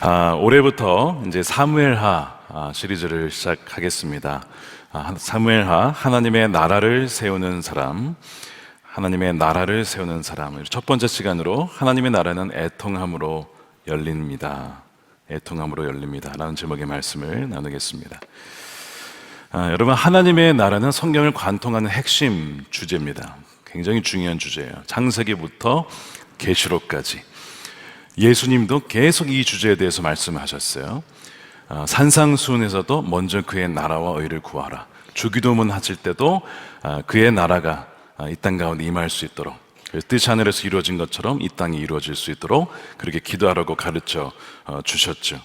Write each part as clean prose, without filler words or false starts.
올해부터 이제 사무엘하 시리즈를 시작하겠습니다. 사무엘하, 하나님의 나라를 세우는 사람, 하나님의 나라를 세우는 사람. 첫 번째 시간으로 하나님의 나라는 애통함으로 열립니다. 애통함으로 열립니다. 라는 제목의 말씀을 나누겠습니다. 여러분, 하나님의 나라는 성경을 관통하는 핵심 주제입니다. 굉장히 중요한 주제예요. 창세기부터 계시록까지. 예수님도 계속 이 주제에 대해서 말씀하셨어요. 산상수훈에서도 먼저 그의 나라와 의를 구하라. 주기도문 하실 때도 그의 나라가 이 땅 가운데 임할 수 있도록, 뜻이 하늘에서 이루어진 것처럼 이 땅이 이루어질 수 있도록 그렇게 기도하라고 가르쳐 주셨죠.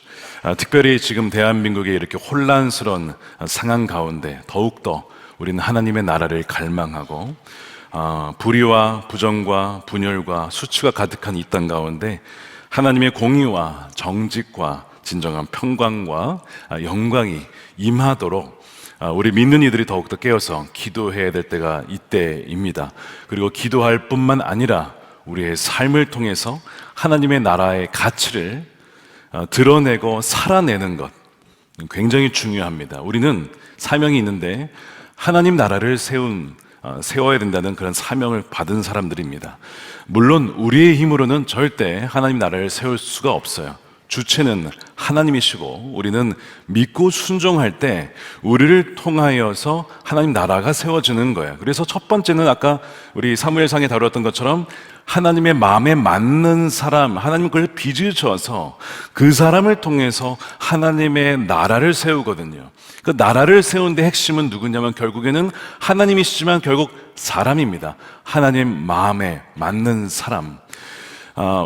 특별히 지금 대한민국의 이렇게 혼란스러운 상황 가운데 더욱더 우리는 하나님의 나라를 갈망하고, 불의와 부정과 분열과 수치가 가득한 이 땅 가운데 하나님의 공의와 정직과 진정한 평강과 영광이 임하도록 우리 믿는 이들이 더욱더 깨어서 기도해야 될 때가 이때입니다. 그리고 기도할 뿐만 아니라 우리의 삶을 통해서 하나님의 나라의 가치를 드러내고 살아내는 것, 굉장히 중요합니다. 우리는 사명이 있는데 하나님 나라를 세워야 된다는 그런 사명을 받은 사람들입니다. 물론 우리의 힘으로는 절대 하나님 나라를 세울 수가 없어요. 주체는 하나님이시고 우리는 믿고 순종할 때 우리를 통하여서 하나님 나라가 세워지는 거예요. 그래서 첫 번째는 아까 우리 사무엘상에 다뤘던 것처럼 하나님의 마음에 맞는 사람, 하나님 그걸 빚으셔서 그 사람을 통해서 하나님의 나라를 세우거든요. 그 나라를 세우는데 핵심은 누구냐면 결국에는 하나님이시지만 결국 사람입니다. 하나님 마음에 맞는 사람.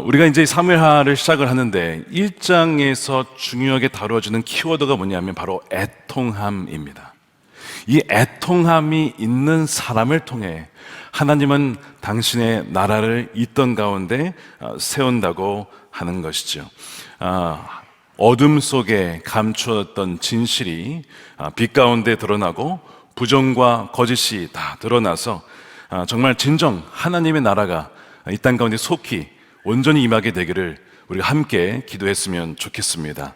우리가 이제 사무엘하를 시작을 하는데 1장에서 중요하게 다루어지는 키워드가 뭐냐면 바로 애통함입니다. 이 애통함이 있는 사람을 통해 하나님은 당신의 나라를 있던 가운데 세운다고 하는 것이죠. 어둠 속에 감추었던 진실이 빛 가운데 드러나고 부정과 거짓이 다 드러나서 정말 진정 하나님의 나라가 이 땅 가운데 속히 온전히 임하게 되기를 우리가 함께 기도했으면 좋겠습니다.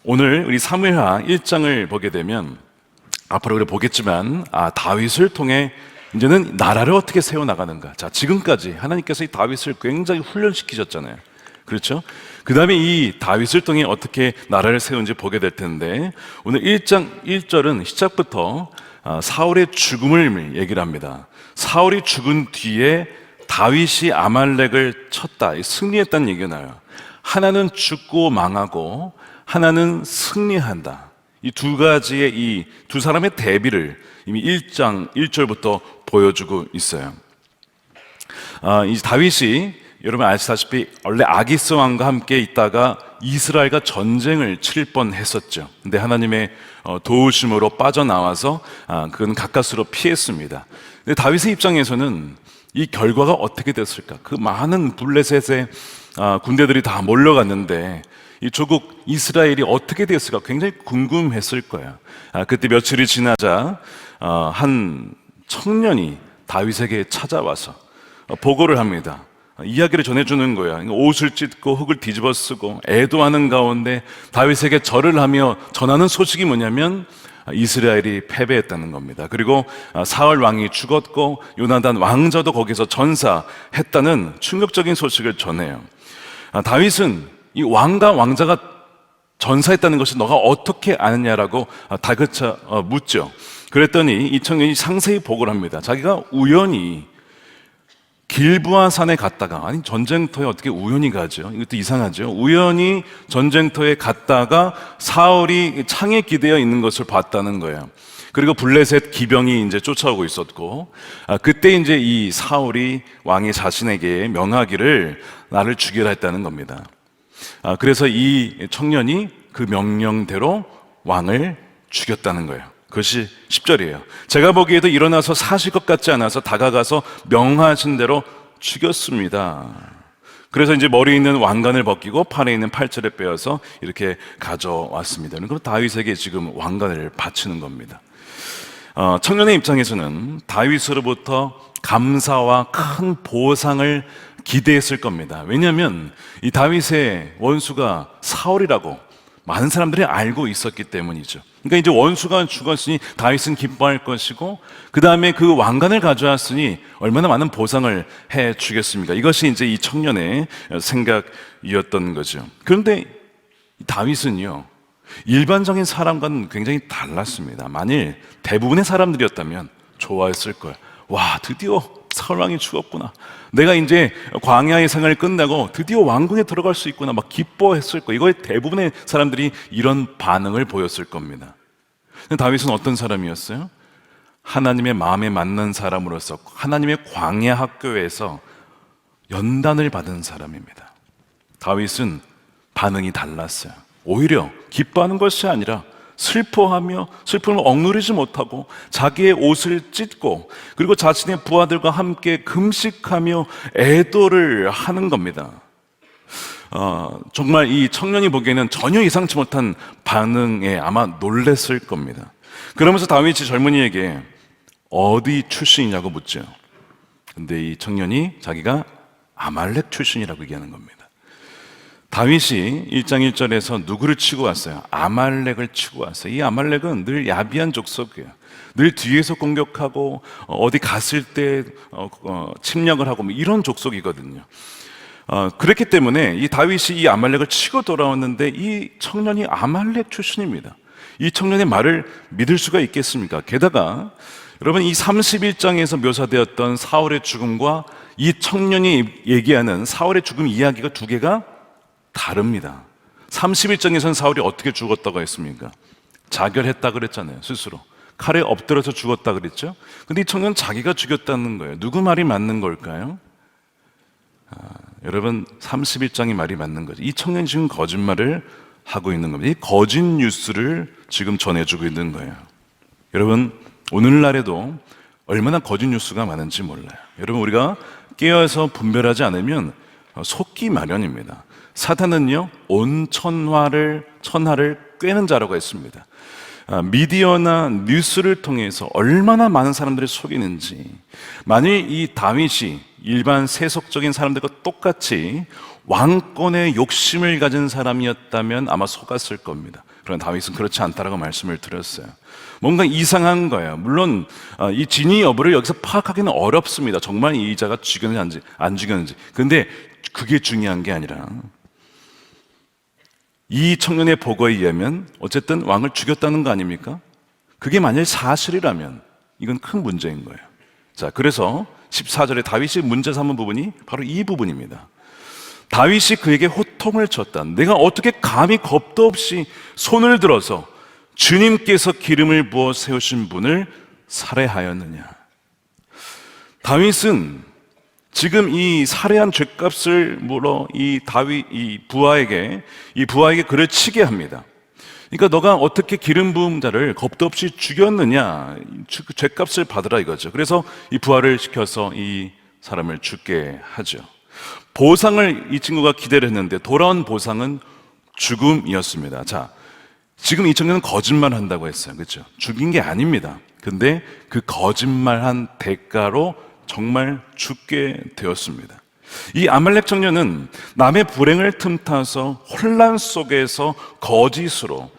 오늘 우리 사무엘하 1장을 보게 되면 앞으로 우리가 보겠지만 다윗을 통해 이제는 나라를 어떻게 세워나가는가. 자, 지금까지 하나님께서 이 다윗을 굉장히 훈련시키셨잖아요. 그렇죠? 그 다음에 이 다윗을 통해 어떻게 나라를 세운지 보게 될 텐데, 오늘 1장 1절은 시작부터 사울의 죽음을 얘기를 합니다. 사울이 죽은 뒤에 다윗이 아말렉을 쳤다, 승리했다는 얘기가 나요. 하나는 죽고 망하고 하나는 승리한다. 이 두 가지의 이 두 사람의 대비를 이미 1장 1절부터 보여주고 있어요. 이 다윗이 여러분 아시다시피 원래 아기스 왕과 함께 있다가 이스라엘과 전쟁을 치를 뻔했었죠. 근데 하나님의 도우심으로 빠져나와서 그건 가까스로 피했습니다. 근데 다윗의 입장에서는 이 결과가 어떻게 됐을까? 그 많은 블레셋의 군대들이 다 몰려갔는데 이 조국 이스라엘이 어떻게 됐을까? 굉장히 궁금했을 거예요. 그때 며칠이 지나자 한 청년이 다윗에게 찾아와서 보고를 합니다. 이야기를 전해주는 거야. 옷을 찢고 흙을 뒤집어 쓰고 애도하는 가운데 다윗에게 절을 하며 전하는 소식이 뭐냐면 이스라엘이 패배했다는 겁니다. 그리고 사울 왕이 죽었고 요나단 왕자도 거기서 전사했다는 충격적인 소식을 전해요. 다윗은 이 왕과 왕자가 전사했다는 것을 너가 어떻게 아느냐라고 다그쳐 묻죠. 그랬더니 이 청년이 상세히 보고를 합니다. 자기가 우연히 길보아 산에 갔다가, 아니 전쟁터에 어떻게 우연히 가죠? 이것도 이상하죠. 우연히 전쟁터에 갔다가 사울이 창에 기대어 있는 것을 봤다는 거예요. 그리고 블레셋 기병이 이제 쫓아오고 있었고, 그때 이제 이 사울이 왕이 자신에게 명하기를 나를 죽이라 했다는 겁니다. 그래서 이 청년이 그 명령대로 왕을 죽였다는 거예요. 그것이 10절이에요. 제가 보기에도 일어나서 사실 것 같지 않아서 다가가서 명하신 대로 죽였습니다. 그래서 이제 머리에 있는 왕관을 벗기고 팔에 있는 팔찌를 빼어서 이렇게 가져왔습니다. 그럼 다윗에게 지금 왕관을 바치는 겁니다. 청년의 입장에서는 다윗으로부터 감사와 큰 보상을 기대했을 겁니다. 왜냐하면 이 다윗의 원수가 사울이라고 많은 사람들이 알고 있었기 때문이죠. 그러니까 이제 원수가 죽었으니 다윗은 기뻐할 것이고, 그 다음에 그 왕관을 가져왔으니 얼마나 많은 보상을 해 주겠습니까? 이것이 이제 이 청년의 생각이었던 거죠. 그런데 다윗은요, 일반적인 사람과는 굉장히 달랐습니다. 만일 대부분의 사람들이었다면 좋아했을 거예요. 와, 드디어 사울왕이 죽었구나. 내가 이제 광야의 생활을 끝내고 드디어 왕궁에 들어갈 수 있구나. 막 기뻐했을 거예요. 이거에 대부분의 사람들이 이런 반응을 보였을 겁니다. 근데 다윗은 어떤 사람이었어요? 하나님의 마음에 맞는 사람으로서 하나님의 광야 학교에서 연단을 받은 사람입니다. 다윗은 반응이 달랐어요. 오히려 기뻐하는 것이 아니라 슬퍼하며 슬픔을 억누르지 못하고 자기의 옷을 찢고, 그리고 자신의 부하들과 함께 금식하며 애도를 하는 겁니다. 정말 이 청년이 보기에는 전혀 예상치 못한 반응에 아마 놀랬을 겁니다. 그러면서 다윗이 젊은이에게 어디 출신이냐고 묻죠. 근데 이 청년이 자기가 아말렉 출신이라고 얘기하는 겁니다. 다윗이 1장 1절에서 누구를 치고 왔어요? 아말렉을 치고 왔어요. 이 아말렉은 늘 야비한 족속이에요. 늘 뒤에서 공격하고 어디 갔을 때 침략을 하고 이런 족속이거든요. 그렇기 때문에 이 다윗이 이 아말렉을 치고 돌아왔는데 이 청년이 아말렉 출신입니다. 이 청년의 말을 믿을 수가 있겠습니까? 게다가 여러분, 이 31장에서 묘사되었던 사울의 죽음과 이 청년이 얘기하는 사울의 죽음 이야기가 두 개가 다릅니다. 31장에서는 사울이 어떻게 죽었다고 했습니까? 자결했다 그랬잖아요. 스스로 칼에 엎드려서 죽었다 그랬죠. 근데 이 청년은 자기가 죽였다는 거예요. 누구 말이 맞는 걸까요? 여러분, 31장이 말이 맞는 거죠. 이 청년이 지금 거짓말을 하고 있는 겁니다. 이 거짓 뉴스를 지금 전해주고 있는 거예요. 여러분, 오늘날에도 얼마나 거짓 뉴스가 많은지 몰라요. 여러분, 우리가 깨어서 분별하지 않으면 속기 마련입니다. 사탄은요, 온 천하를 꿰는 자라고 했습니다. 미디어나 뉴스를 통해서 얼마나 많은 사람들을 속이는지, 만일 이 다윗이 일반 세속적인 사람들과 똑같이 왕권의 욕심을 가진 사람이었다면 아마 속았을 겁니다. 그러나 다윗은 그렇지 않다라고 말씀을 드렸어요. 뭔가 이상한 거예요. 물론 이 진위 여부를 여기서 파악하기는 어렵습니다. 정말 이 자가 죽였는지 안 죽였는지. 근데 그게 중요한 게 아니라 이 청년의 보고에 의하면 어쨌든 왕을 죽였다는 거 아닙니까? 그게 만일 사실이라면 이건 큰 문제인 거예요. 자, 그래서 14절에 다윗이 문제 삼은 부분이 바로 이 부분입니다. 다윗이 그에게 호통을 쳤다. 내가 어떻게 감히 겁도 없이 손을 들어서 주님께서 기름을 부어 세우신 분을 살해하였느냐. 다윗은 지금 이 살해한 죗값을 물어 이 부하에게 그를 치게 합니다. 그러니까 너가 어떻게 기름 부은 자를 겁도 없이 죽였느냐, 죗값을 받으라 이거죠. 그래서 이 부하를 시켜서 이 사람을 죽게 하죠. 보상을 이 친구가 기대를 했는데 돌아온 보상은 죽음이었습니다. 자, 지금 이 청년은 거짓말 한다고 했어요. 그렇죠? 죽인 게 아닙니다. 근데 그 거짓말한 대가로 정말 죽게 되었습니다. 이 아말렉 청년은 남의 불행을 틈타서 혼란 속에서 거짓으로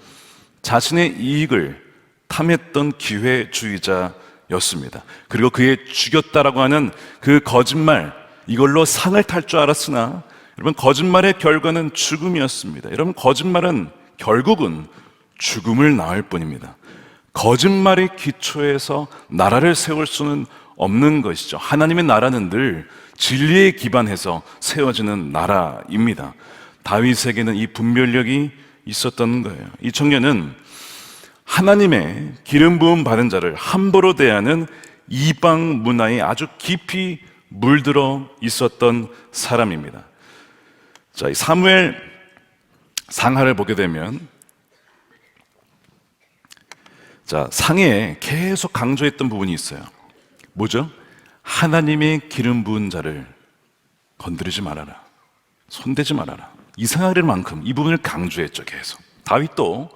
자신의 이익을 탐했던 기회주의자였습니다. 그리고 그의 죽였다라고 하는 그 거짓말, 이걸로 상을 탈 줄 알았으나 여러분, 거짓말의 결과는 죽음이었습니다. 여러분, 거짓말은 결국은 죽음을 낳을 뿐입니다. 거짓말의 기초에서 나라를 세울 수는 없는 것이죠. 하나님의 나라는 늘 진리에 기반해서 세워지는 나라입니다. 다윗에게는 이 분별력이 있었던 거예요. 이 청년은 하나님의 기름 부음 받은 자를 함부로 대하는 이방 문화에 아주 깊이 물들어 있었던 사람입니다. 자, 이 사무엘 상하를 보게 되면, 자, 상해에 계속 강조했던 부분이 있어요. 뭐죠? 하나님의 기름 부은 자를 건드리지 말아라. 손대지 말아라. 이상할 만큼 이 부분을 강조했죠, 계속. 다윗도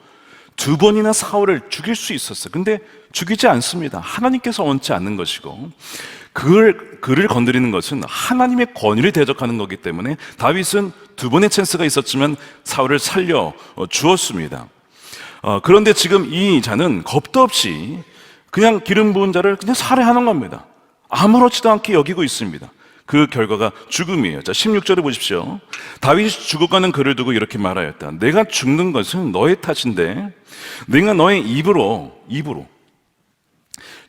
2번이나 사울을 죽일 수 있었어요. 근데 죽이지 않습니다. 하나님께서 원치 않는 것이고, 그를 건드리는 것은 하나님의 권위를 대적하는 거기 때문에 다윗은 두 번의 찬스가 있었지만 사울을 살려 주었습니다. 그런데 지금 이 자는 겁도 없이 그냥 기름 부은 자를 그냥 살해하는 겁니다. 아무렇지도 않게 여기고 있습니다. 그 결과가 죽음이에요. 자, 16절에 보십시오. 다윗이 죽어가는 그를 두고 이렇게 말하였다. 내가 죽는 것은 너의 탓인데 내가 너의 입으로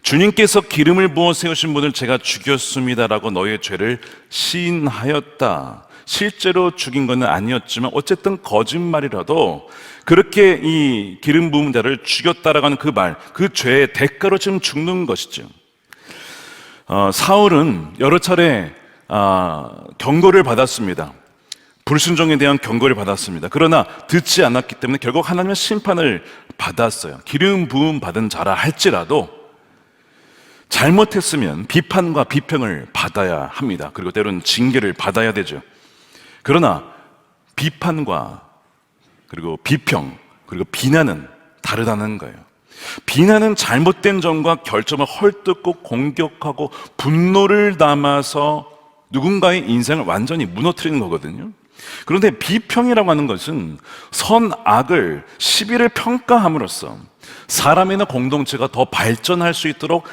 주님께서 기름을 부어 세우신 분을 제가 죽였습니다라고 너의 죄를 시인하였다. 실제로 죽인 것은 아니었지만 어쨌든 거짓말이라도 그렇게 이 기름 부은 자를 죽였다라고 하는 그 말, 그 죄의 대가로 지금 죽는 것이죠. 사울은 여러 차례 경고를 받았습니다. 불순종에 대한 경고를 받았습니다. 그러나 듣지 않았기 때문에 결국 하나님의 심판을 받았어요. 기름 부음 받은 자라 할지라도 잘못했으면 비판과 비평을 받아야 합니다. 그리고 때로는 징계를 받아야 되죠. 그러나 비판과 그리고 비평 그리고 비난은 다르다는 거예요. 비난은 잘못된 점과 결점을 헐뜯고 공격하고 분노를 담아서 누군가의 인생을 완전히 무너뜨리는 거거든요. 그런데 비평이라고 하는 것은 선악을 시비를 평가함으로써 사람이나 공동체가 더 발전할 수 있도록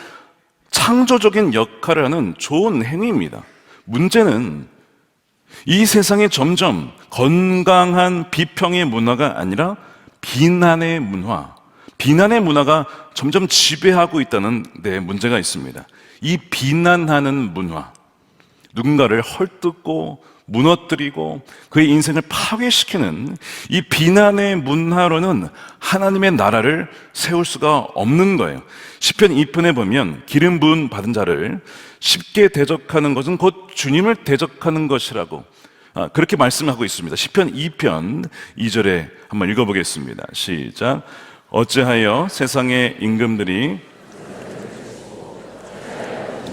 창조적인 역할을 하는 좋은 행위입니다. 문제는 이 세상에 점점 건강한 비평의 문화가 아니라 비난의 문화가 점점 지배하고 있다는 데 문제가 있습니다. 이 비난하는 문화, 누군가를 헐뜯고 무너뜨리고 그의 인생을 파괴시키는 이 비난의 문화로는 하나님의 나라를 세울 수가 없는 거예요. 시편 2편에 보면 기름 부은 받은 자를 쉽게 대적하는 것은 곧 주님을 대적하는 것이라고 그렇게 말씀하고 있습니다. 시편 2편 2절에 한번 읽어보겠습니다. 시작. 어찌하여 세상의 임금들이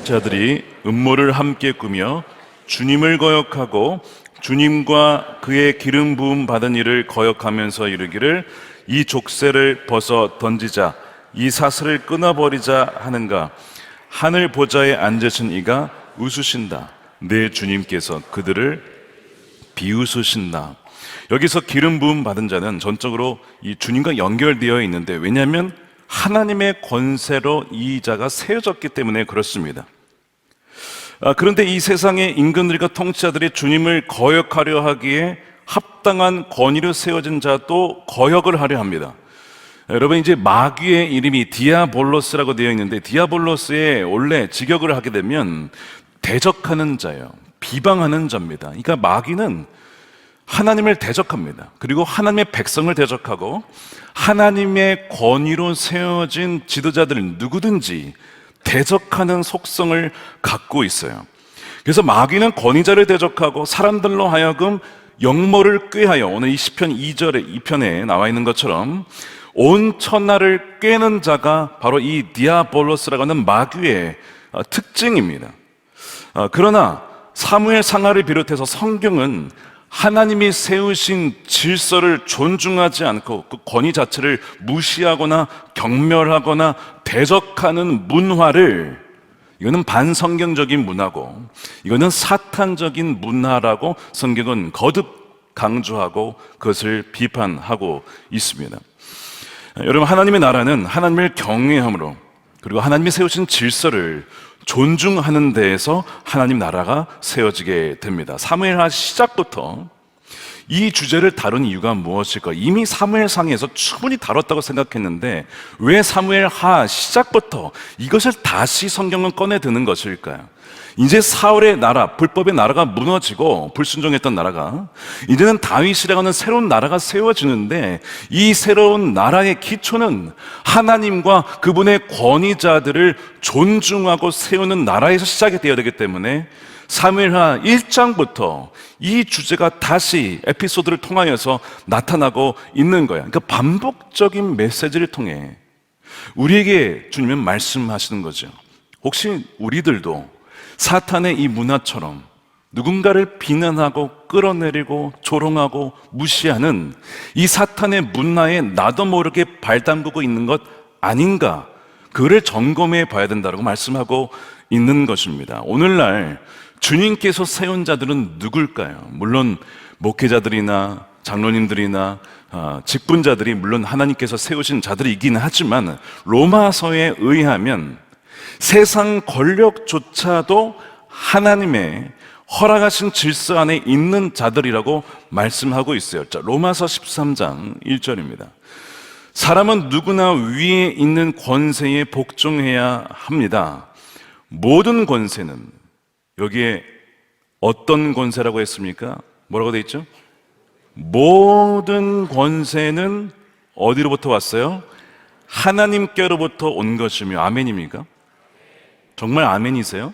자들이 음모를 함께 꾸며 주님을 거역하고 주님과 그의 기름 부음 받은 이를 거역하면서 이르기를 이 족쇄를 벗어 던지자 이 사슬을 끊어버리자 하는가. 하늘 보좌에 앉으신 이가 웃으신다. 내 주님께서 그들을 비웃으신다. 여기서 기름 부음 받은 자는 전적으로 이 주님과 연결되어 있는데, 왜냐하면 하나님의 권세로 이 자가 세워졌기 때문에 그렇습니다. 그런데 이 세상의 임금들과 통치자들이 주님을 거역하려 하기에 합당한 권위로 세워진 자도 거역을 하려 합니다. 여러분, 이제 마귀의 이름이 디아볼로스라고 되어 있는데, 디아볼로스의 원래 직역을 하게 되면 대적하는 자예요. 비방하는 자입니다. 그러니까 마귀는 하나님을 대적합니다. 그리고 하나님의 백성을 대적하고 하나님의 권위로 세워진 지도자들 누구든지 대적하는 속성을 갖고 있어요. 그래서 마귀는 권위자를 대적하고 사람들로 하여금 영모를 꾀하여, 오늘 이 시편 2편에 나와 있는 것처럼 온 천하를 꾀는 자가 바로 이 디아볼로스라고 하는 마귀의 특징입니다. 그러나 사무엘 상하를 비롯해서 성경은 하나님이 세우신 질서를 존중하지 않고 그 권위 자체를 무시하거나 경멸하거나 대적하는 문화를, 이거는 반성경적인 문화고 이거는 사탄적인 문화라고 성경은 거듭 강조하고 그것을 비판하고 있습니다. 여러분, 하나님의 나라는 하나님을 경외함으로 그리고 하나님이 세우신 질서를 존중하는 데에서 하나님 나라가 세워지게 됩니다. 사무엘하 시작부터 이 주제를 다룬 이유가 무엇일까? 이미 사무엘상에서 충분히 다뤘다고 생각했는데 왜 사무엘하 시작부터 이것을 다시 성경은 꺼내 드는 것일까요? 이제 사울의 나라, 불법의 나라가 무너지고 불순종했던 나라가 이제는 다윗이라고 하는 새로운 나라가 세워지는데, 이 새로운 나라의 기초는 하나님과 그분의 권위자들을 존중하고 세우는 나라에서 시작이 되어야 되기 때문에 사무엘하 1장부터 이 주제가 다시 에피소드를 통하여서 나타나고 있는 거야. 그러니까 반복적인 메시지를 통해 우리에게 주님은 말씀하시는 거죠. 혹시 우리들도 사탄의 이 문화처럼 누군가를 비난하고 끌어내리고 조롱하고 무시하는 이 사탄의 문화에 나도 모르게 발담그고 있는 것 아닌가, 그를 점검해 봐야 된다고 말씀하고 있는 것입니다. 오늘날 주님께서 세운 자들은 누굴까요? 물론 목회자들이나 장로님들이나 직분자들이 물론 하나님께서 세우신 자들이긴 하지만 로마서에 의하면 세상 권력조차도 하나님의 허락하신 질서 안에 있는 자들이라고 말씀하고 있어요. 자, 로마서 13장 1절입니다. 사람은 누구나 위에 있는 권세에 복종해야 합니다. 모든 권세는, 여기에 어떤 권세라고 했습니까? 뭐라고 돼 있죠? 모든 권세는 어디로부터 왔어요? 하나님께로부터 온 것이며. 아멘입니까? 정말 아멘이세요?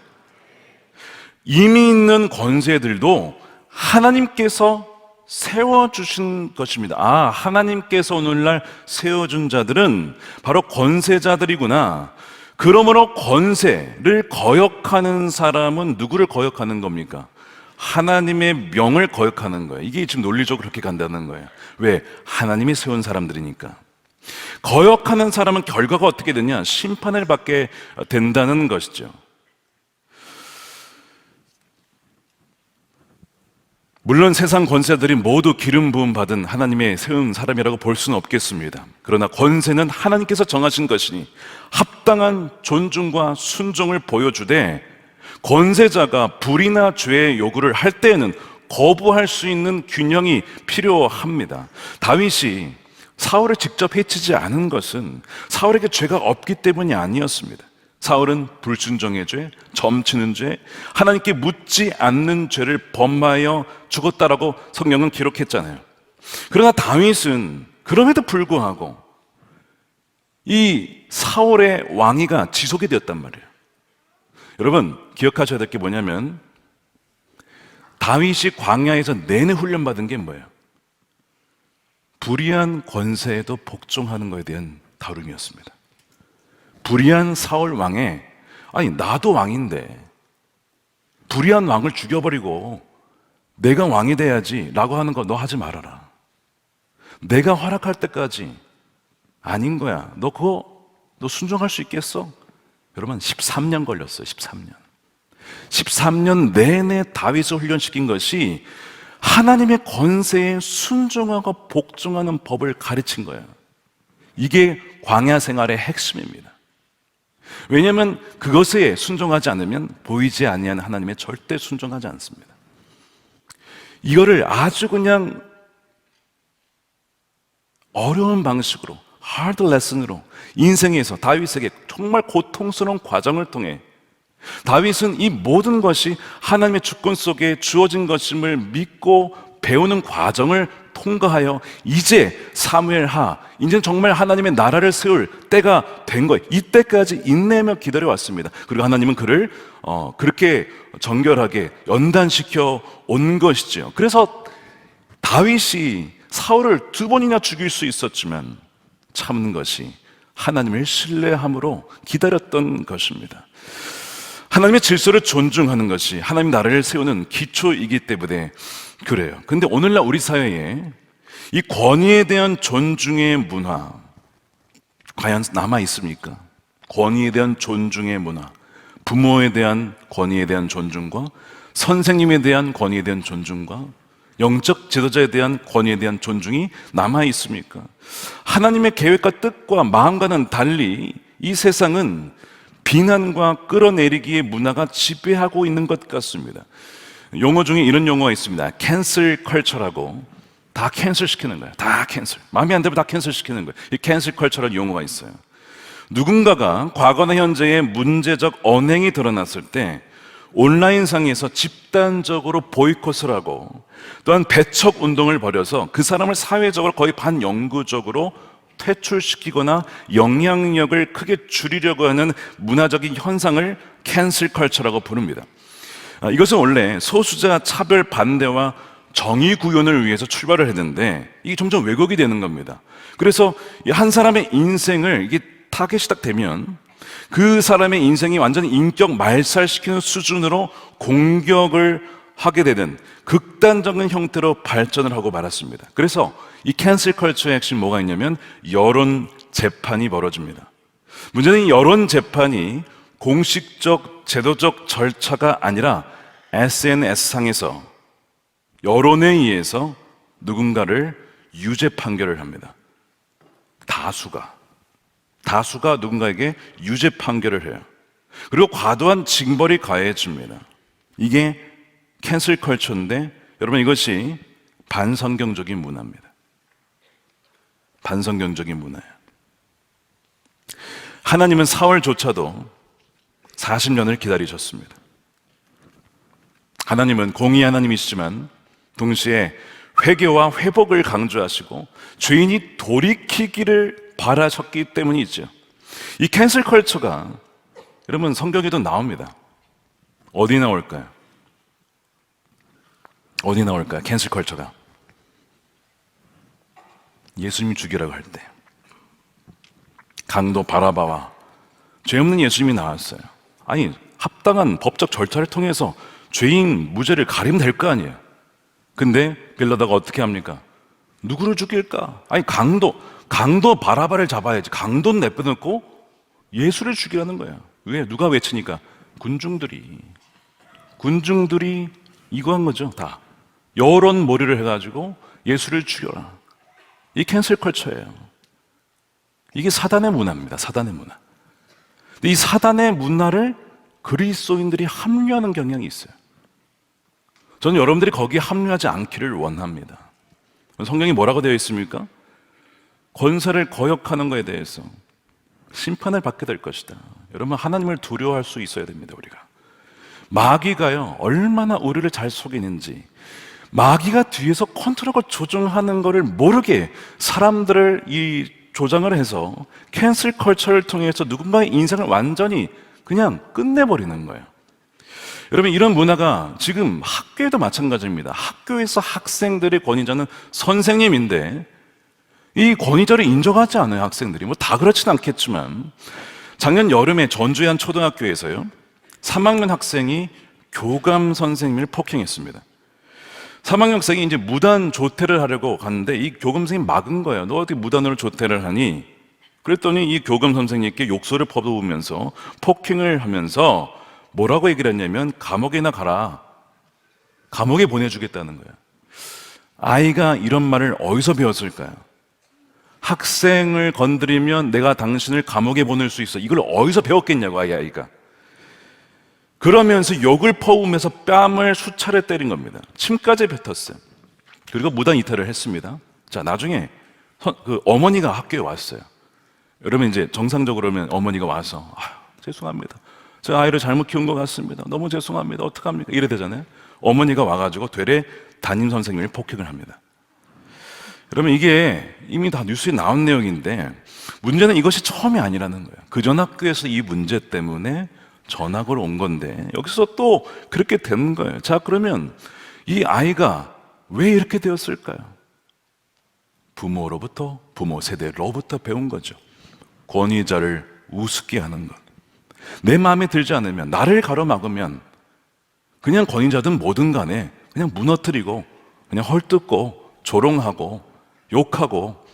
이미 있는 권세들도 하나님께서 세워주신 것입니다. 하나님께서 오늘날 세워준 자들은 바로 권세자들이구나. 그러므로 권세를 거역하는 사람은 누구를 거역하는 겁니까? 하나님의 명을 거역하는 거예요. 이게 지금 논리적으로 그렇게 간다는 거예요. 왜? 하나님이 세운 사람들이니까. 거역하는 사람은 결과가 어떻게 되냐? 심판을 받게 된다는 것이죠. 물론 세상 권세들이 모두 기름 부음 받은 하나님의 세운 사람이라고 볼 수는 없겠습니다. 그러나 권세는 하나님께서 정하신 것이니 합당한 존중과 순종을 보여주되, 권세자가 불의나 죄의 요구를 할 때에는 거부할 수 있는 균형이 필요합니다. 다윗이 사울을 직접 해치지 않은 것은 사울에게 죄가 없기 때문이 아니었습니다. 사울은 불순종의 죄, 점치는 죄, 하나님께 묻지 않는 죄를 범하여 죽었다라고 성경은 기록했잖아요. 그러나 다윗은 그럼에도 불구하고 이 사울의 왕위가 지속이 되었단 말이에요. 여러분 기억하셔야 될 게 뭐냐면, 다윗이 광야에서 내내 훈련받은 게 뭐예요? 불의한 권세에도 복종하는 것에 대한 다름이었습니다. 불의한 사울 왕에, 나도 왕인데 불의한 왕을 죽여버리고 내가 왕이 돼야지 라고 하는 거 너 하지 말아라. 내가 허락할 때까지 아닌 거야. 너 순종할 수 있겠어? 여러분 13년 걸렸어요. 13년 내내 다윗을 훈련시킨 것이 하나님의 권세에 순종하고 복종하는 법을 가르친 거예요. 이게 광야 생활의 핵심입니다. 왜냐하면 그것에 순종하지 않으면 보이지 아니하는 하나님의 절대 순종하지 않습니다. 이거를 아주 그냥 어려운 방식으로, 하드 레슨으로 인생에서 다윗에게 정말 고통스러운 과정을 통해, 다윗은 이 모든 것이 하나님의 주권 속에 주어진 것임을 믿고 배우는 과정을 통과하여 이제 사무엘하, 이제 정말 하나님의 나라를 세울 때가 된 거예요. 이때까지 인내하며 기다려왔습니다. 그리고 하나님은 그를 그렇게 정결하게 연단시켜 온 것이죠. 그래서 다윗이 사울을 2번이나 죽일 수 있었지만 참는 것이 하나님을 신뢰함으로 기다렸던 것입니다. 하나님의 질서를 존중하는 것이 하나님 나라를 세우는 기초이기 때문에 그래요. 근데 오늘날 우리 사회에 이 권위에 대한 존중의 문화 과연 남아 있습니까? 권위에 대한 존중의 문화, 부모에 대한 권위에 대한 존중과 선생님에 대한 권위에 대한 존중과 영적 지도자에 대한 권위에 대한 존중이 남아 있습니까? 하나님의 계획과 뜻과 마음과는 달리 이 세상은 비난과 끌어내리기의 문화가 지배하고 있는 것 같습니다. 용어 중에 이런 용어가 있습니다. 캔슬 컬처라고. 다 캔슬 시키는 거예요. 다 캔슬. 마음에 안 들면 다 캔슬 시키는 거예요. 이 캔슬 컬처라는 용어가 있어요. 누군가가 과거나 현재의 문제적 언행이 드러났을 때 온라인상에서 집단적으로 보이콧을 하고, 또한 배척 운동을 벌여서 그 사람을 사회적으로 거의 반영구적으로 퇴출시키거나 영향력을 크게 줄이려고 하는 문화적인 현상을 캔슬 컬처라고 부릅니다. 이것은 원래 소수자 차별 반대와 정의 구현을 위해서 출발을 했는데 이게 점점 왜곡이 되는 겁니다. 그래서 한 사람의 인생을 이게 타겟이 딱 되면 그 사람의 인생이 완전히 인격 말살시키는 수준으로 공격을 하게 되는 극단적인 형태로 발전을 하고 말았습니다. 그래서 이 캔슬 컬처의 핵심 뭐가 있냐면 여론 재판이 벌어집니다. 문제는 이 여론 재판이 공식적 제도적 절차가 아니라 SNS상에서 여론에 의해서 누군가를 유죄 판결을 합니다. 다수가 누군가에게 유죄 판결을 해요. 그리고 과도한 징벌이 가해집니다. 이게 캔슬 컬처인데 여러분, 이것이 반성경적인 문화입니다. 반성경적인 문화예요. 하나님은 사울조차도 40년을 기다리셨습니다. 하나님은 공의 하나님이시지만 동시에 회개와 회복을 강조하시고 죄인이 돌이키기를 바라셨기 때문이죠. 이 캔슬 컬처가 여러분 성경에도 나옵니다. 어디 나올까요? 어디 나올까요? 캔슬 컬처가 예수님 죽이라고 할 때 강도 바라바와 죄 없는 예수님이 나왔어요. 아니, 합당한 법적 절차를 통해서 죄인 무죄를 가리면 될 거 아니에요. 근데 빌라다가 어떻게 합니까? 누구를 죽일까? 아니, 강도 바라바를 잡아야지. 강도는 내빼놓고 예수를 죽이라는 거야. 왜? 누가 외치니까? 군중들이 이거 한 거죠. 다 여론 몰이를 해가지고 예수를 죽여라. 이 캔슬 컬처예요. 이게 사단의 문화입니다. 사단의 문화. 근데 이 사단의 문화를 그리스도인들이 합류하는 경향이 있어요. 저는 여러분들이 거기에 합류하지 않기를 원합니다. 성경이 뭐라고 되어 있습니까? 권세를 거역하는 것에 대해서 심판을 받게 될 것이다. 여러분, 하나님을 두려워할 수 있어야 됩니다. 우리가 마귀가요, 얼마나 우리를 잘 속이는지, 마귀가 뒤에서 컨트롤을 조정하는 것을 모르게 사람들을 이 조장을 해서 캔슬 컬처를 통해서 누군가의 인생을 완전히 그냥 끝내버리는 거예요. 여러분, 이런 문화가 지금 학교에도 마찬가지입니다. 학교에서 학생들의 권위자는 선생님인데 이 권위자를 인정하지 않아요. 학생들이 뭐 다 그렇진 않겠지만, 작년 여름에 전주의 한 초등학교에서요 3학년 학생이 교감 선생님을 폭행했습니다. 3학년 학생이 이제 무단 조퇴를 하려고 갔는데 이 교감 선생님이 막은 거예요. 너 어떻게 무단으로 조퇴를 하니? 그랬더니 이 교감 선생님께 욕설을 퍼부으면서 폭행을 하면서 뭐라고 얘기를 했냐면 감옥에나 가라. 감옥에 보내주겠다는 거예요. 아이가 이런 말을 어디서 배웠을까요? 학생을 건드리면 내가 당신을 감옥에 보낼 수 있어. 이걸 어디서 배웠겠냐고, 아이가. 그러면서 욕을 퍼부으면서 뺨을 수차례 때린 겁니다. 침까지 뱉었어요. 그리고 무단 이탈을 했습니다. 자, 나중에 그 어머니가 학교에 왔어요. 여러분, 이제 정상적으로면 어머니가 와서 죄송합니다. 제가 아이를 잘못 키운 것 같습니다. 너무 죄송합니다. 어떡합니까? 이래 되잖아요. 어머니가 와가지고 되레 담임 선생님을 폭행을 합니다. 여러분, 이게 이미 다 뉴스에 나온 내용인데 문제는 이것이 처음이 아니라는 거예요. 그 전 학교에서 이 문제 때문에 전학을 온 건데 여기서 또 그렇게 된 거예요. 자, 그러면 이 아이가 왜 이렇게 되었을까요? 부모 세대로부터 배운 거죠. 권위자를 우습게 하는 것. 내 마음에 들지 않으면, 나를 가로막으면 그냥 권위자든 뭐든 간에 그냥 무너뜨리고 그냥 헐뜯고 조롱하고 욕하고,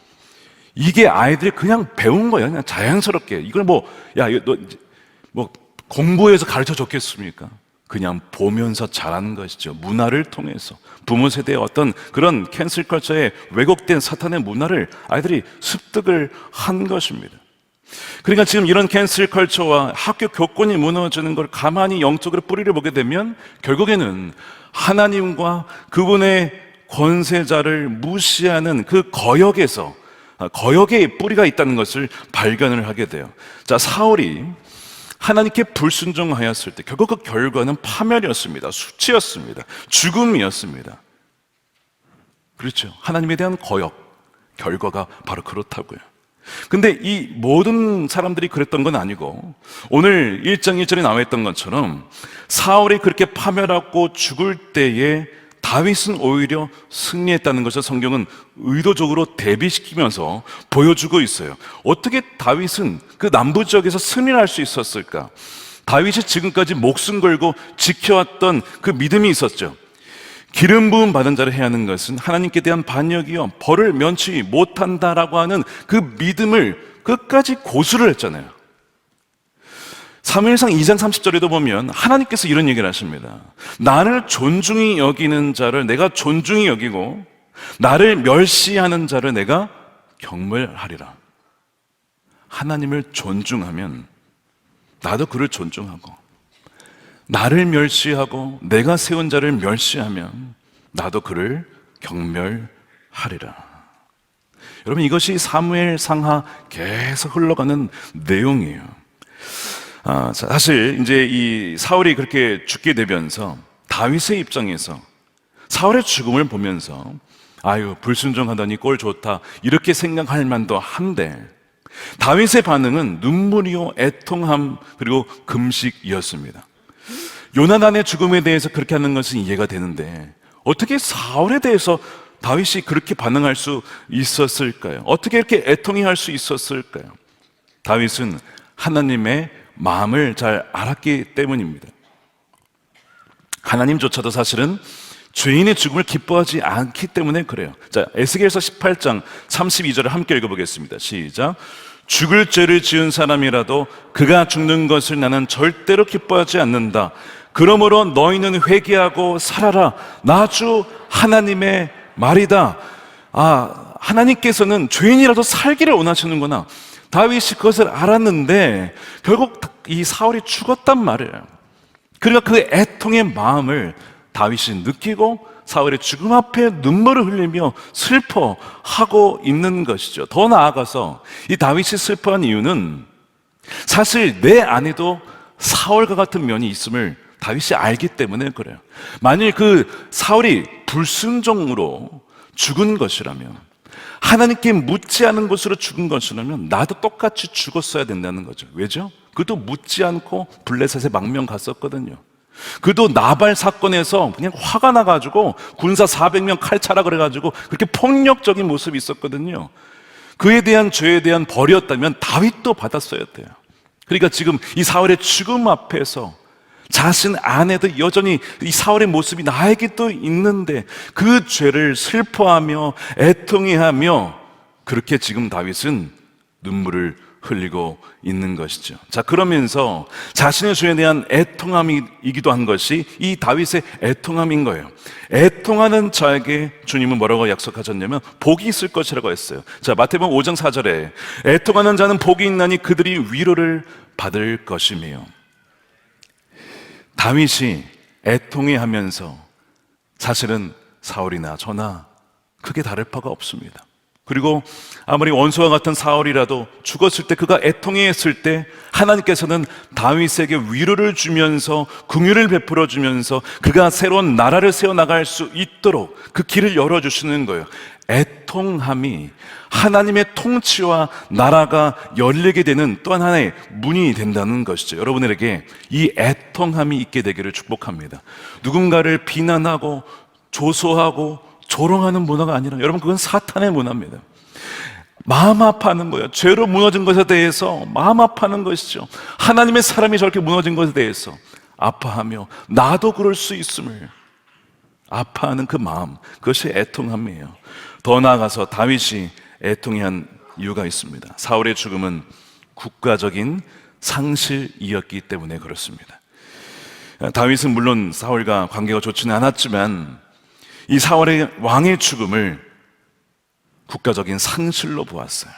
이게 아이들이 그냥 배운 거예요. 그냥 자연스럽게. 이걸 너 공부해서 가르쳐 줬겠습니까? 그냥 보면서 자라는 것이죠. 문화를 통해서 부모 세대의 어떤 그런 캔슬 컬처의 왜곡된 사탄의 문화를 아이들이 습득을 한 것입니다. 그러니까 지금 이런 캔슬 컬처와 학교 교권이 무너지는 걸 가만히 영적으로 뿌리를 보게 되면 결국에는 하나님과 그분의 권세자를 무시하는 그 거역의 뿌리가 있다는 것을 발견을 하게 돼요. 자, 사울이 하나님께 불순종하였을 때 결국 그 결과는 파멸이었습니다. 수치였습니다. 죽음이었습니다. 그렇죠. 하나님에 대한 거역, 결과가 바로 그렇다고요. 근데 이 모든 사람들이 그랬던 건 아니고, 오늘 1장 1절에 나와 있던 것처럼 사울이 그렇게 파멸하고 죽을 때에 다윗은 오히려 승리했다는 것을 성경은 의도적으로 대비시키면서 보여주고 있어요. 어떻게 다윗은 그 남부 지역에서 승리를 할 수 있었을까? 다윗이 지금까지 목숨 걸고 지켜왔던 그 믿음이 있었죠. 기름 부음 받은 자를 해야 하는 것은 하나님께 대한 반역이요 벌을 면치 못한다라고 하는 그 믿음을 끝까지 고수를 했잖아요. 사무엘상 2장 30절에도 보면 하나님께서 이런 얘기를 하십니다. 나를 존중히 여기는 자를 내가 존중히 여기고 나를 멸시하는 자를 내가 경멸하리라. 하나님을 존중하면 나도 그를 존중하고, 나를 멸시하고 내가 세운 자를 멸시하면 나도 그를 경멸하리라. 여러분, 이것이 사무엘 상하 계속 흘러가는 내용이에요. 사실 이제 이 사울이 그렇게 죽게 되면서 다윗의 입장에서 사울의 죽음을 보면서 아유, 불순종하더니 꼴 좋다 이렇게 생각할 만도 한데, 다윗의 반응은 눈물이요 애통함 그리고 금식이었습니다. 요나단의 죽음에 대해서 그렇게 하는 것은 이해가 되는데 어떻게 사울에 대해서 다윗이 그렇게 반응할 수 있었을까요? 어떻게 이렇게 애통이 할 수 있었을까요? 다윗은 하나님의 마음을 잘 알았기 때문입니다. 하나님조차도 사실은 죄인의 죽음을 기뻐하지 않기 때문에 그래요. 자, 에스겔서 18장 32절을 함께 읽어보겠습니다. 시작. 죽을 죄를 지은 사람이라도 그가 죽는 것을 나는 절대로 기뻐하지 않는다. 그러므로 너희는 회개하고 살아라. 나 주 하나님의 말이다. 하나님께서는 죄인이라도 살기를 원하시는구나. 다윗이 그것을 알았는데 결국 이 사울이 죽었단 말이에요. 그러니까 그 애통의 마음을 다윗이 느끼고 사울의 죽음 앞에 눈물을 흘리며 슬퍼하고 있는 것이죠. 더 나아가서 이 다윗이 슬퍼한 이유는 사실 내 안에도 사울과 같은 면이 있음을 다윗이 알기 때문에 그래요. 만일 그 사울이 불순종으로 죽은 것이라면, 하나님께 묻지 않은 것으로 죽은 것이라면 나도 똑같이 죽었어야 된다는 거죠. 왜죠? 그도 묻지 않고 블레셋에 망명 갔었거든요. 그도 나발 사건에서 그냥 화가 나가지고 군사 400명 칼차라 그래가지고 그렇게 폭력적인 모습이 있었거든요. 그에 대한 죄에 대한 벌이었다면 다윗도 받았어야 돼요. 그러니까 지금 이 사울의 죽음 앞에서 자신 안에도 여전히 이 사울의 모습이 나에게 또 있는데 그 죄를 슬퍼하며 애통해하며 그렇게 지금 다윗은 눈물을 흘리고 있는 것이죠. 자, 그러면서 자신의 죄에 대한 애통함이기도 한 것이 이 다윗의 애통함인 거예요. 애통하는 자에게 주님은 뭐라고 약속하셨냐면 복이 있을 것이라고 했어요. 자, 마태복음 5장 4절에 애통하는 자는 복이 있나니 그들이 위로를 받을 것이며, 다윗이 애통해하면서 사실은 사울이나 저나 크게 다를 바가 없습니다. 그리고 아무리 원수와 같은 사울이라도 죽었을 때, 그가 애통해했을 때 하나님께서는 다윗에게 위로를 주면서 긍휼을 베풀어 주면서 그가 새로운 나라를 세워나갈 수 있도록 그 길을 열어주시는 거예요. 애통함이 하나님의 통치와 나라가 열리게 되는 또 하나의 문이 된다는 것이죠. 여러분들에게 이 애통함이 있게 되기를 축복합니다. 누군가를 비난하고 조소하고 조롱하는 문화가 아니라, 여러분, 그건 사탄의 문화입니다. 마음 아파하는 거예요. 죄로 무너진 것에 대해서 마음 아파하는 것이죠. 하나님의 사람이 저렇게 무너진 것에 대해서 아파하며 나도 그럴 수 있음을 아파하는 그 마음, 그것이 애통함이에요. 더 나아가서 다윗이 애통해한 이유가 있습니다. 사울의 죽음은 국가적인 상실이었기 때문에 그렇습니다. 다윗은 물론 사울과 관계가 좋지는 않았지만 이 사울의 왕의 죽음을 국가적인 상실로 보았어요.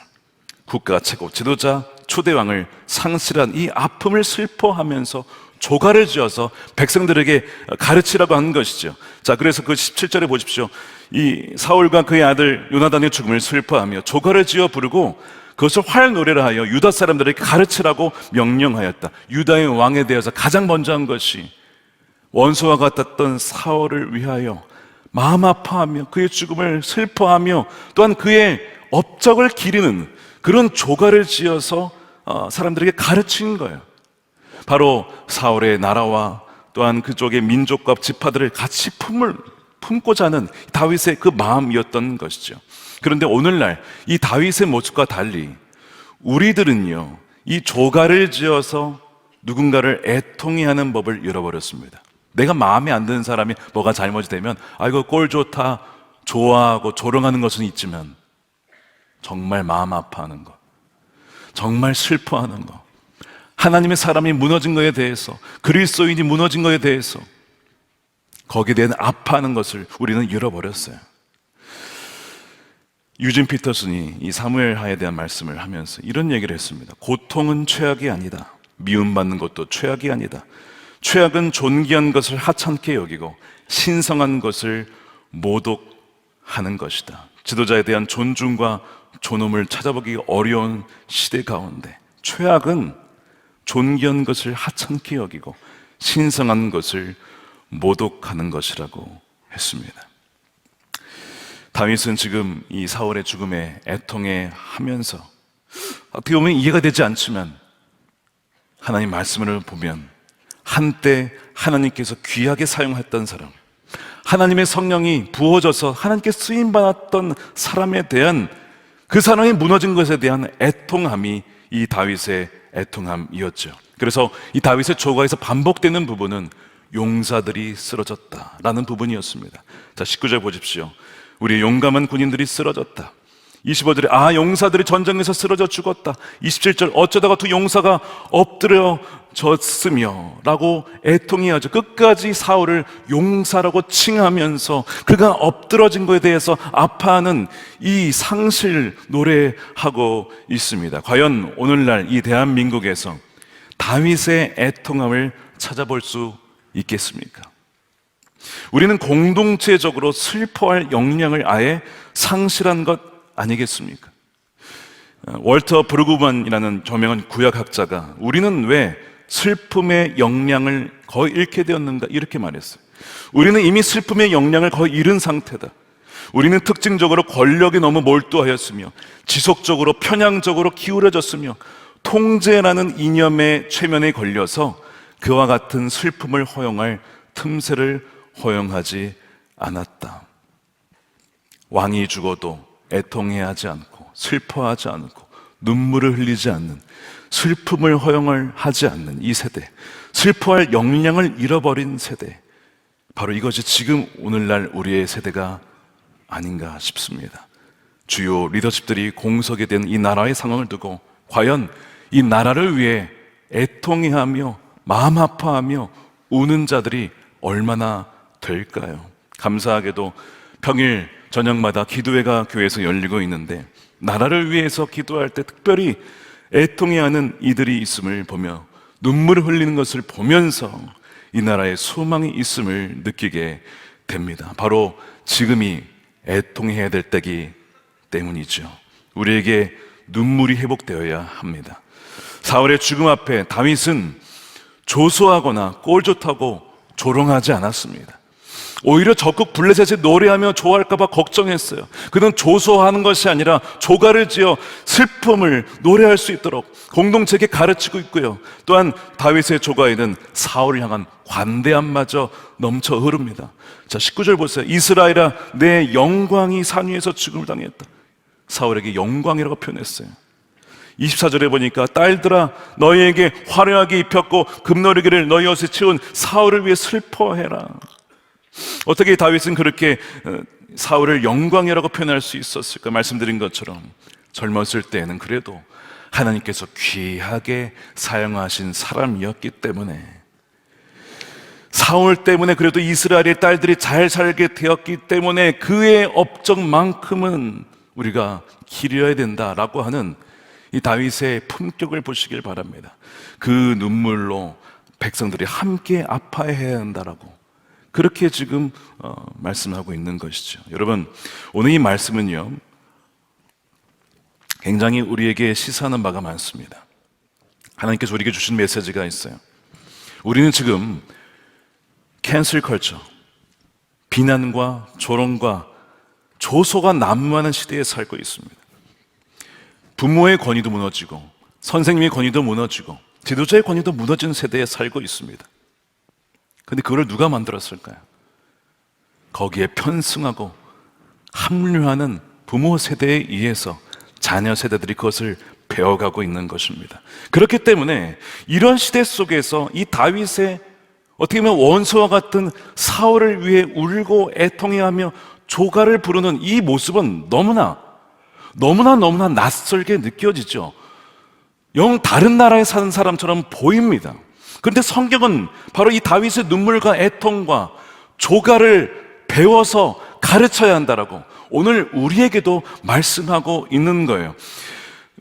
국가 최고 지도자 초대왕을 상실한 이 아픔을 슬퍼하면서 조가를 지어서 백성들에게 가르치라고 하는 것이죠. 자, 그래서 그 17절에 보십시오. 이 사울과 그의 아들 요나단의 죽음을 슬퍼하며 조가를 지어 부르고 그것을 활노래를 하여 유다 사람들에게 가르치라고 명령하였다. 유다의 왕에 대해서 가장 먼저 한 것이 원수와 같았던 사울을 위하여 마음 아파하며 그의 죽음을 슬퍼하며 또한 그의 업적을 기리는 그런 조가를 지어서 사람들에게 가르친 거예요. 바로 사울의 나라와 또한 그쪽의 민족과 지파들을 같이 품고자 하는 다윗의 그 마음이었던 것이죠. 그런데 오늘날 이 다윗의 모습과 달리 우리들은요, 이 조가를 지어서 누군가를 애통해하는 법을 잃어버렸습니다. 내가 마음에 안 드는 사람이 뭐가 잘못이 되면 아이고 꼴 좋다 좋아하고 조롱하는 것은 있지만 정말 마음 아파하는 것, 정말 슬퍼하는 것, 하나님의 사람이 무너진 것에 대해서, 그리스도인이 무너진 것에 대해서 거기에 대한 아파하는 것을 우리는 잃어버렸어요. 유진 피터슨이 이 사무엘하에 대한 말씀을 하면서 이런 얘기를 했습니다. 고통은 최악이 아니다. 미움받는 것도 최악이 아니다. 최악은 존귀한 것을 하찮게 여기고 신성한 것을 모독하는 것이다. 지도자에 대한 존중과 존엄을 찾아보기 어려운 시대 가운데 최악은 존귀한 것을 하찮게 여기고 신성한 것을 모독하는 것이라고 했습니다. 다윗은 지금 이 사울의 죽음에 애통해 하면서 어떻게 보면 이해가 되지 않지만 하나님 말씀을 보면 한때 하나님께서 귀하게 사용했던 사람, 하나님의 성령이 부어져서 하나님께 쓰임받았던 사람에 대한 그 사람이 무너진 것에 대한 애통함이 이 다윗의 애통함이었죠. 그래서 이 다윗의 조가에서 반복되는 부분은 용사들이 쓰러졌다라는 부분이었습니다. 자, 19절 보십시오. 우리 용감한 군인들이 쓰러졌다. 25절에 용사들이 전쟁에서 쓰러져 죽었다. 27절 어쩌다가 두 용사가 엎드려졌으며 라고 애통해야죠. 끝까지 사울을 용사라고 칭하면서 그가 엎드러진 것에 대해서 아파하는 이 상실 노래하고 있습니다. 과연 오늘날 이 대한민국에서 다윗의 애통함을 찾아볼 수 있겠습니까? 우리는 공동체적으로 슬퍼할 역량을 아예 상실한 것 아니겠습니까? 월터 브루그만이라는 저명한 구약학자가 우리는 왜 슬픔의 역량을 거의 잃게 되었는가 이렇게 말했어요. 우리는 이미 슬픔의 역량을 거의 잃은 상태다. 우리는 특징적으로 권력에 너무 몰두하였으며 지속적으로 편향적으로 기울어졌으며 통제라는 이념의 최면에 걸려서 그와 같은 슬픔을 허용할 틈새를 허용하지 않았다. 왕이 죽어도 애통해하지 않고 슬퍼하지 않고 눈물을 흘리지 않는, 슬픔을 허용을 하지 않는 이 세대, 슬퍼할 역량을 잃어버린 세대, 바로 이것이 지금 오늘날 우리의 세대가 아닌가 싶습니다. 주요 리더십들이 공석에 된 이 나라의 상황을 두고 과연 이 나라를 위해 애통해하며 마음 아파하며 우는 자들이 얼마나 될까요? 감사하게도 평일 저녁마다 기도회가 교회에서 열리고 있는데 나라를 위해서 기도할 때 특별히 애통해하는 이들이 있음을 보며 눈물을 흘리는 것을 보면서 이 나라에 소망이 있음을 느끼게 됩니다. 바로 지금이 애통해야 될 때이기 때문이죠. 우리에게 눈물이 회복되어야 합니다. 사울의 죽음 앞에 다윗은 조소하거나 꼴 좋다고 조롱하지 않았습니다. 오히려 적극 블레셋이 노래하며 좋아할까봐 걱정했어요. 그는 조소하는 것이 아니라 조가를 지어 슬픔을 노래할 수 있도록 공동체에게 가르치고 있고요. 또한 다윗의 조가에는 사울을 향한 관대함마저 넘쳐 흐릅니다. 자, 19절 보세요. 이스라엘아, 내 영광이 산 위에서 죽음을 당했다. 사울에게 영광이라고 표현했어요. 24절에 보니까 딸들아, 너희에게 화려하게 입혔고 금노리기를 너희 옷에 채운 사울을 위해 슬퍼해라. 어떻게 다윗은 그렇게 사울을 영광이라고 표현할 수 있었을까? 말씀드린 것처럼 젊었을 때에는 그래도 하나님께서 귀하게 사용하신 사람이었기 때문에, 사울 때문에 그래도 이스라엘의 딸들이 잘 살게 되었기 때문에 그의 업적만큼은 우리가 기려야 된다라고 하는 이 다윗의 품격을 보시길 바랍니다. 그 눈물로 백성들이 함께 아파해야 한다라고 그렇게 지금 말씀하고 있는 것이죠. 여러분, 오늘 이 말씀은요 굉장히 우리에게 시사하는 바가 많습니다. 하나님께서 우리에게 주신 메시지가 있어요. 우리는 지금 캔슬 컬처, 비난과 조롱과 조소가 난무하는 시대에 살고 있습니다. 부모의 권위도 무너지고 선생님의 권위도 무너지고 지도자의 권위도 무너진 세대에 살고 있습니다. 근데 그걸 누가 만들었을까요? 거기에 편승하고 합류하는 부모 세대에 의해서 자녀 세대들이 그것을 배워가고 있는 것입니다. 그렇기 때문에 이런 시대 속에서 이 다윗의 어떻게 보면 원수와 같은 사울을 위해 울고 애통해하며 조가를 부르는 이 모습은 너무나 낯설게 느껴지죠. 영 다른 나라에 사는 사람처럼 보입니다. 그런데 성경은 바로 이 다윗의 눈물과 애통과 조가를 배워서 가르쳐야 한다라고 오늘 우리에게도 말씀하고 있는 거예요.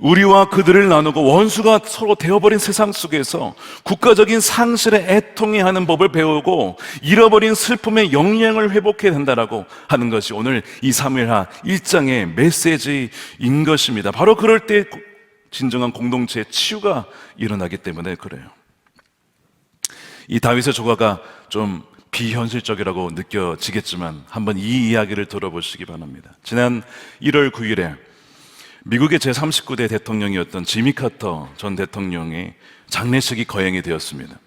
우리와 그들을 나누고 원수가 서로 되어버린 세상 속에서 국가적인 상실에 애통해 하는 법을 배우고 잃어버린 슬픔의 영향을 회복해야 된다라고 하는 것이 오늘 이 사무엘하 1장의 메시지인 것입니다. 바로 그럴 때 진정한 공동체의 치유가 일어나기 때문에 그래요. 이 다윗의 조가가 좀 비현실적이라고 느껴지겠지만 한번 이 이야기를 들어보시기 바랍니다. 지난 1월 9일에 미국의 제39대 대통령이었던 지미 카터 전 대통령의 장례식이 거행이 되었습니다.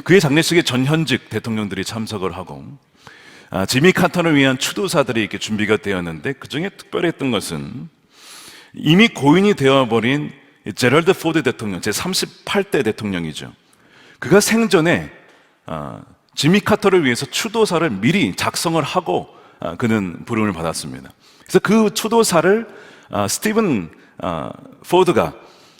그의 장례식에 전현직 대통령들이 참석을 하고 지미 카터를 위한 추도사들이 이렇게 준비가 되었는데 그중에 특별했던 것은 이미 고인이 되어버린 제럴드 포드 대통령, 제38대 대통령이죠. 그가 생전에 지미 카터를 위해서 추도사를 미리 작성을 하고 그는 부름을 받았습니다. 그래서 그 추도사를 스티븐 포드가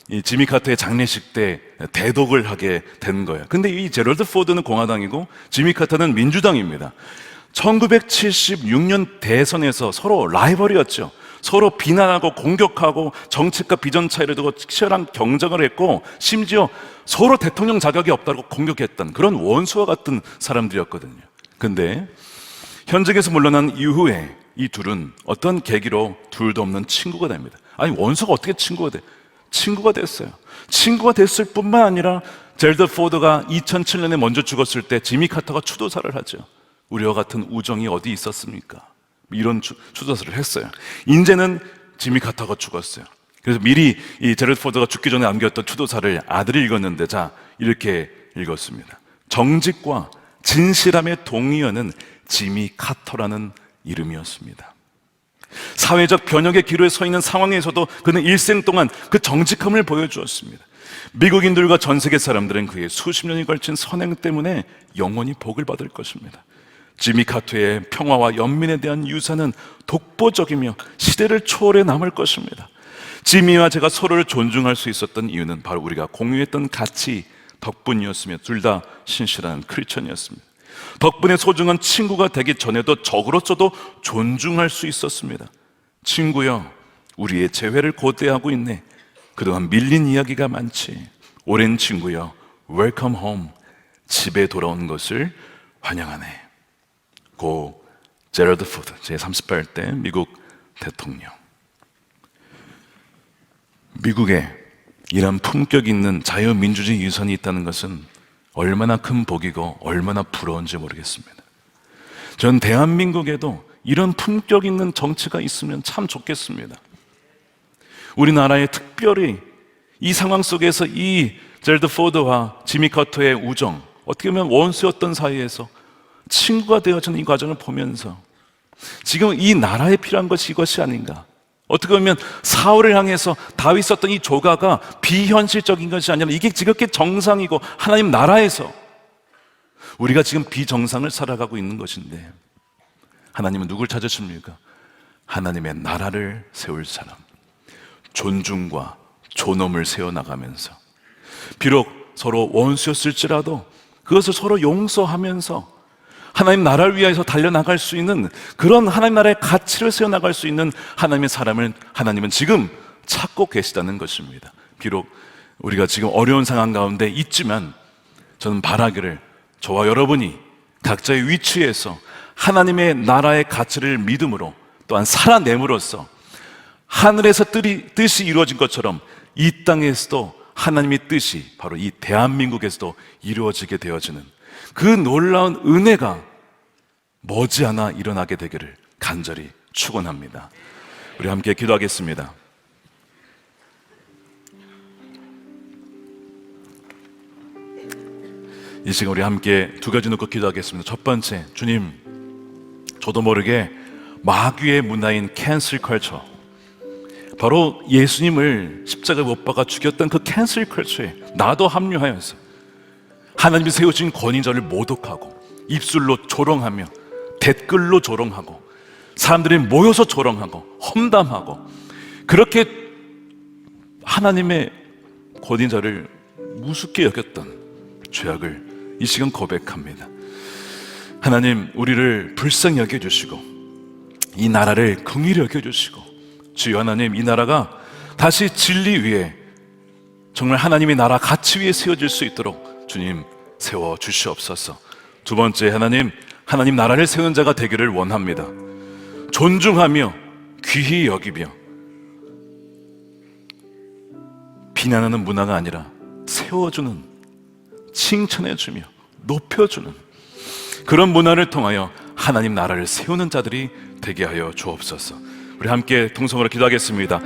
이 지미 카터의 장례식 때 대독을 하게 된 거예요. 근데 이 제럴드 포드는 공화당이고 지미 카터는 민주당입니다. 1976년 대선에서 서로 라이벌이었죠. 서로 비난하고 공격하고 정책과 비전 차이를 두고 치열한 경쟁을 했고 심지어 서로 대통령 자격이 없다고 공격했던 그런 원수와 같은 사람들이었거든요. 근데 현직에서 물러난 이후에 이 둘은 어떤 계기로 둘도 없는 친구가 됩니다. 아니 원수가 어떻게 친구가 돼? 친구가 됐어요. 친구가 됐을 뿐만 아니라 제럴드 포드가 2007년에 먼저 죽었을 때 지미 카터가 추도사를 하죠. 우리와 같은 우정이 어디 있었습니까? 이런 추도사를 했어요. 이제는 지미 카터가 죽었어요. 그래서 미리 이 제럴드 포드가 죽기 전에 남겼던 추도사를 아들이 읽었는데 자 이렇게 읽었습니다. 정직과 진실함의 동의어는 지미 카터라는 이름이었습니다. 사회적 변혁의 기로에 서 있는 상황에서도 그는 일생 동안 그 정직함을 보여주었습니다. 미국인들과 전 세계 사람들은 그의 수십 년이 걸친 선행 때문에 영원히 복을 받을 것입니다. 지미 카터의 평화와 연민에 대한 유산은 독보적이며 시대를 초월해 남을 것입니다. 지미와 제가 서로를 존중할 수 있었던 이유는 바로 우리가 공유했던 가치 덕분이었으며 둘 다 신실한 크리스천이었습니다. 덕분에 소중한 친구가 되기 전에도 적으로서도 존중할 수 있었습니다. 친구여, 우리의 재회를 고대하고 있네. 그동안 밀린 이야기가 많지. 오랜 친구여, 웰컴 홈. 집에 돌아온 것을 환영하네. 고 제럴드 포드, 제38대 미국 대통령. 미국에 이런 품격 있는 자유민주주의 유산이 있다는 것은 얼마나 큰 복이고 얼마나 부러운지 모르겠습니다. 전 대한민국에도 이런 품격 있는 정치가 있으면 참 좋겠습니다. 우리나라에 특별히 이 상황 속에서 이 제럴드 포드와 지미 카터의 우정, 어떻게 보면 원수였던 사이에서 친구가 되어지는 이 과정을 보면서 지금 이 나라에 필요한 것이 이것이 아닌가. 어떻게 보면 사울을 향해서 다윗이 썼던 이 조가가 비현실적인 것이 아니라 이게 지극히 정상이고 하나님 나라에서 우리가 지금 비정상을 살아가고 있는 것인데 하나님은 누굴 찾으십니까? 하나님의 나라를 세울 사람, 존중과 존엄을 세워나가면서 비록 서로 원수였을지라도 그것을 서로 용서하면서 하나님 나라를 위해서 달려나갈 수 있는 그런 하나님 나라의 가치를 세워나갈 수 있는 하나님의 사람을 하나님은 지금 찾고 계시다는 것입니다. 비록 우리가 지금 어려운 상황 가운데 있지만 저는 바라기를 저와 여러분이 각자의 위치에서 하나님의 나라의 가치를 믿음으로 또한 살아냄으로써 하늘에서 뜻이 이루어진 것처럼 이 땅에서도 하나님의 뜻이 바로 이 대한민국에서도 이루어지게 되어지는 그 놀라운 은혜가 머지않아 일어나게 되기를 간절히 축원합니다. 우리 함께 기도하겠습니다. 이 시간 우리 함께 두 가지 놓고 기도하겠습니다. 첫 번째, 주님, 저도 모르게 마귀의 문화인 캔슬 컬처, 바로 예수님을 십자가에 못 박아 죽였던 그 캔슬 컬처에 나도 합류하여서 하나님이 세우신 권위자를 모독하고 입술로 조롱하며 댓글로 조롱하고 사람들이 모여서 조롱하고 험담하고 그렇게 하나님의 god인 자를 무섭게 여겼던 죄악을 이 시간 고백합니다. 하나님, 우리를 불쌍히 여겨주시고 이 나라를 긍휼히 여겨주시고, 주여 하나님, 이 나라가 다시 진리 위에, 정말 하나님의 나라 가치 위에 세워질 수 있도록 주님 세워주시옵소서. 두 번째, 하나님 나라를 세우는 자가 되기를 원합니다. 존중하며 귀히 여기며 비난하는 문화가 아니라 세워주는, 칭찬해주며 높여주는 그런 문화를 통하여 하나님 나라를 세우는 자들이 되게 하여 주옵소서. 우리 함께 통성으로 기도하겠습니다.